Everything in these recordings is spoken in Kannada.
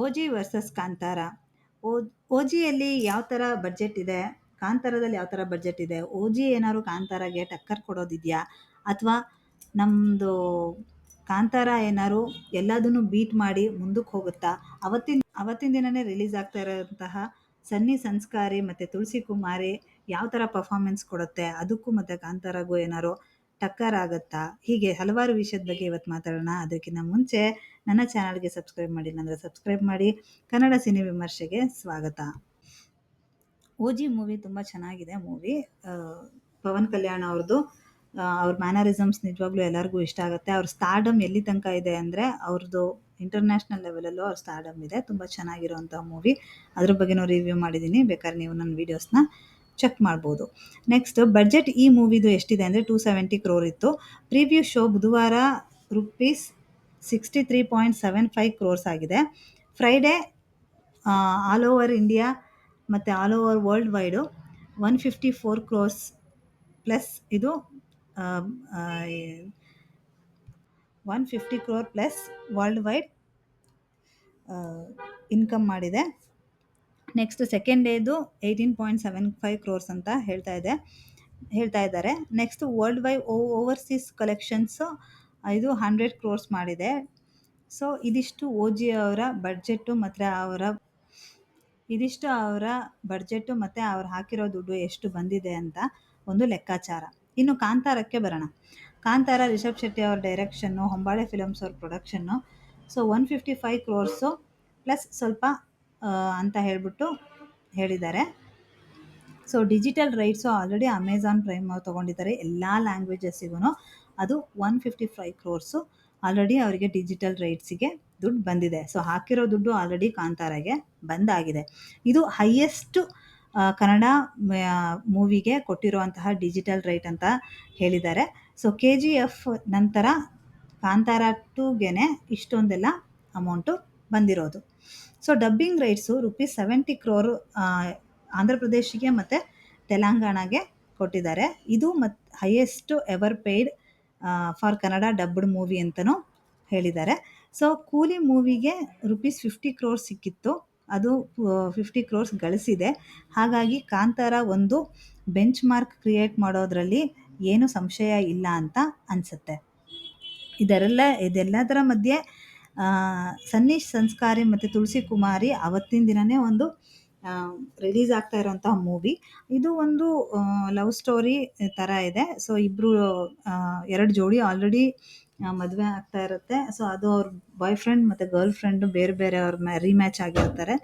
ಓಜಿ ವರ್ಸಸ್ ಕಾಂತಾರ. ಓ ಓಜಿಯಲ್ಲಿ ಯಾವ ಥರ ಬಡ್ಜೆಟ್ ಇದೆ, ಕಾಂತಾರದಲ್ಲಿ ಯಾವ ಥರ ಬಡ್ಜೆಟ್ ಇದೆ, ಓಜಿ ಏನಾದ್ರು ಕಾಂತಾರಗೆ ಟಕ್ಕರ್ ಕೊಡೋದಿದೆಯಾ, ಅಥವಾ ನಮ್ಮದು ಕಾಂತಾರ ಏನಾದ್ರು ಎಲ್ಲದನ್ನು ಬೀಟ್ ಮಾಡಿ ಮುಂದಕ್ಕೆ ಹೋಗುತ್ತಾ? ಅವತ್ತಿನ ದಿನನೇ ರಿಲೀಸ್ ಆಗ್ತಾ ಇರೋಂತಹ ಸನ್ನಿ ಸಂಸ್ಕಾರಿ ಮತ್ತು ತುಳಸಿ ಕುಮಾರಿ ಯಾವ ಥರ ಪರ್ಫಾರ್ಮೆನ್ಸ್ ಕೊಡುತ್ತೆ, ಅದಕ್ಕೂ ಮತ್ತು ಕಾಂತಾರಗೂ ಏನಾದ್ರು ಟಕ್ಕರ್ ಆಗುತ್ತಾ? ಹೀಗೆ ಹಲವಾರು ವಿಷಯದ ಬಗ್ಗೆ ಇವತ್ತು ಮಾತಾಡೋಣ. ಅದಕ್ಕಿಂತ ಮುಂಚೆ ನನ್ನ ಚಾನಲ್ಗೆ ಸಬ್ಸ್ಕ್ರೈಬ್ ಮಾಡಿಲ್ಲ ಅಂದರೆ ಸಬ್ಸ್ಕ್ರೈಬ್ ಮಾಡಿ. ಕನ್ನಡ ಸಿನಿ ವಿಮರ್ಶೆಗೆ ಸ್ವಾಗತ. ಓಜಿ ಮೂವಿ ತುಂಬ ಚೆನ್ನಾಗಿದೆ ಮೂವಿ. ಪವನ್ ಕಲ್ಯಾಣ್ ಅವ್ರದ್ದು ಅವ್ರ ಮ್ಯಾನರಿಸಮ್ಸ್ ನಿಜವಾಗ್ಲೂ ಎಲ್ಲರಿಗೂ ಇಷ್ಟ ಆಗುತ್ತೆ. ಅವ್ರ ಸ್ಟಾರ್ಡಮ್ ಎಲ್ಲಿ ತನಕ ಇದೆ ಅಂದರೆ ಅವ್ರದ್ದು ಇಂಟರ್ನ್ಯಾಷನಲ್ ಲೆವೆಲಲ್ಲೂ ಅವ್ರ ಸ್ಟಾರ್ಡಮ್ ಇದೆ. ತುಂಬ ಚೆನ್ನಾಗಿರೋಂಥ ಮೂವಿ. ಅದ್ರ ಬಗ್ಗೆನೂ ರಿವ್ಯೂ ಮಾಡಿದ್ದೀನಿ, ಬೇಕಾದ್ರೆ ನೀವು ನನ್ನ ವೀಡಿಯೋಸ್ನ ಚೆಕ್ ಮಾಡ್ಬೋದು. ನೆಕ್ಸ್ಟ್ ಬಡ್ಜೆಟ್ ಈ ಮೂವಿದು ಎಷ್ಟಿದೆ ಅಂದರೆ 270 crore ಇತ್ತು. ಪ್ರಿವ್ಯೂ ಶೋ ಬುಧವಾರ ₹63.75 crores ಆಗಿದೆ. ಫ್ರೈಡೇ ಆಲ್ ಓವರ್ ಇಂಡಿಯಾ ಮತ್ತು all over world wide 154 crores plus ಇದು 150 crore plus world wide income ಮಾಡಿದೆ. ನೆಕ್ಸ್ಟ್ ಸೆಕೆಂಡ್ ಡೇದು 18.75 crores ಅಂತ ಹೇಳ್ತಾ ಇದ್ದಾರೆ. Next world wide overseas collections ಇದು 100 crores ಮಾಡಿದೆ. ಸೊ ಇದಿಷ್ಟು ಓಜಿ ಅವರ ಬಡ್ಜೆಟ್ಟು ಮತ್ತು ಅವ್ರು ಹಾಕಿರೋ ದುಡ್ಡು ಎಷ್ಟು ಬಂದಿದೆ ಅಂತ ಒಂದು ಲೆಕ್ಕಾಚಾರ. ಇನ್ನು ಕಾಂತಾರಕ್ಕೆ ಬರೋಣ. ಕಾಂತಾರ ರಿಷಬ್ ಶೆಟ್ಟಿ ಅವ್ರ ಡೈರೆಕ್ಷನ್ನು, ಹೊಂಬಾಳೆ ಫಿಲಮ್ಸ್ ಅವ್ರ ಪ್ರೊಡಕ್ಷನ್ನು. ಸೊ 155 crores ಪ್ಲಸ್ ಸ್ವಲ್ಪ ಅಂತ ಹೇಳಿದ್ದಾರೆ. So digital rights already Amazon prime ಅವ್ರು ತೊಗೊಂಡಿದ್ದಾರೆ ಎಲ್ಲ ಲ್ಯಾಂಗ್ವೇಜಸ್ಸಿಗೂ. ಅದು 155 crores ಆಲ್ರೆಡಿ ಅವರಿಗೆ ಡಿಜಿಟಲ್ ರೈಟ್ಸಿಗೆ ದುಡ್ಡು ಬಂದಿದೆ. ಸೊ ಹಾಕಿರೋ ದುಡ್ಡು ಆಲ್ರೆಡಿ ಕಾಂತಾರಗೆ ಬಂದಾಗಿದೆ. ಇದು ಹೈಯೆಸ್ಟ್ ಕನ್ನಡ ಮೂವಿಗೆ ಕೊಟ್ಟಿರುವಂತಹ ಡಿಜಿಟಲ್ ರೈಟ್ ಅಂತ ಹೇಳಿದ್ದಾರೆ. ಸೊ KGF ನಂತರ ಕಾಂತಾರ 2ಗೆ ಇಷ್ಟೊಂದೆಲ್ಲ ಅಮೌಂಟು ಬಂದಿರೋದು. So dubbing rights ₹70 crore Andhra ಪ್ರದೇಶಿಗೆ ಮತ್ತು ತೆಲಂಗಾಣಗೆ ಕೊಟ್ಟಿದ್ದಾರೆ. ಇದು highest ever paid for Kannada dubbed movie ಅಂತಲೂ ಹೇಳಿದ್ದಾರೆ. ಸೊ ಕೂಲಿ ಮೂವಿಗೆ ₹50 crores ಸಿಕ್ಕಿತ್ತು, ಅದು 50 crores ಗಳಿಸಿದೆ. ಹಾಗಾಗಿ ಕಾಂತಾರ ಒಂದು ಬೆಂಚ್ ಮಾರ್ಕ್ ಕ್ರಿಯೇಟ್ ಮಾಡೋದ್ರಲ್ಲಿ ಏನು ಸಂಶಯ ಇಲ್ಲ ಅಂತ ಅನಿಸುತ್ತೆ. ಇದೆಲ್ಲದರ ಮಧ್ಯೆ ಸನ್ನಿ ಸಂಸ್ಕಾರಿ ಮತ್ತು ತುಳಸಿ ಕುಮಾರಿ ಅವತ್ತಿನ ದಿನವೇ ಒಂದು ರಿಲೀಸ್ ಆಗ್ತಾ ಇರೋಂತಹ ಮೂವಿ. ಇದು ಒಂದು ಲವ್ ಸ್ಟೋರಿ ಥರ ಇದೆ. ಸೊ ಎರಡು ಜೋಡಿ ಆಲ್ರೆಡಿ ಮದುವೆ ಆಗ್ತಾ ಇರುತ್ತೆ. ಸೊ ಅದು ಅವ್ರ ಬಾಯ್ ಫ್ರೆಂಡ್ ಮತ್ತು ಗರ್ಲ್ ಫ್ರೆಂಡು ಬೇರೆ ಅವ್ರ ರೀಮ್ಯಾಚ್ ಆಗಿರ್ತಾರೆ.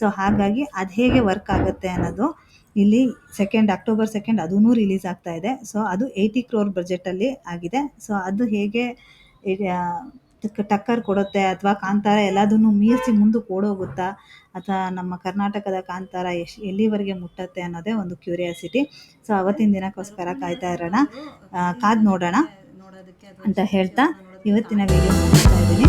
ಸೊ ಹಾಗಾಗಿ ಅದು ಹೇಗೆ ವರ್ಕ್ ಆಗುತ್ತೆ ಅನ್ನೋದು ಇಲ್ಲಿ ಅಕ್ಟೋಬರ್ 2 ಅದೂ ರಿಲೀಸ್ ಆಗ್ತಾ ಇದೆ. ಸೊ ಅದು 80 crore ಬಜೆಟಲ್ಲಿ ಆಗಿದೆ. ಸೊ ಅದು ಹೇಗೆ ಟಕ್ಕರ್ ಕೊಡುತ್ತೆ, ಅಥವಾ ಕಾಂತಾರ ಎಲ್ಲದನ್ನು ಮೀರಿಸಿ ಮುಂದಕ್ಕೆ ಓಡೋಗುತ್ತಾ, ಅಥವಾ ನಮ್ಮ ಕರ್ನಾಟಕದ ಕಾಂತಾರ ಎಲ್ಲಿವರೆಗೆ ಮುಟ್ಟತ್ತೆ ಅನ್ನೋದೇ ಒಂದು ಕ್ಯೂರಿಯಾಸಿಟಿ. ಸೊ ಅವತ್ತಿನ ದಿನಕ್ಕೋಸ್ಕರ ಕಾಯ್ತಾ ಇರೋಣ, ಕಾದು ನೋಡೋಣ ಅಂತ ಹೇಳ್ತಾ ಇವತ್ತಿನ ವಿಡಿಯೋ ಮುಗಿಸ್ತಾ ಇದ್ದೀನಿ.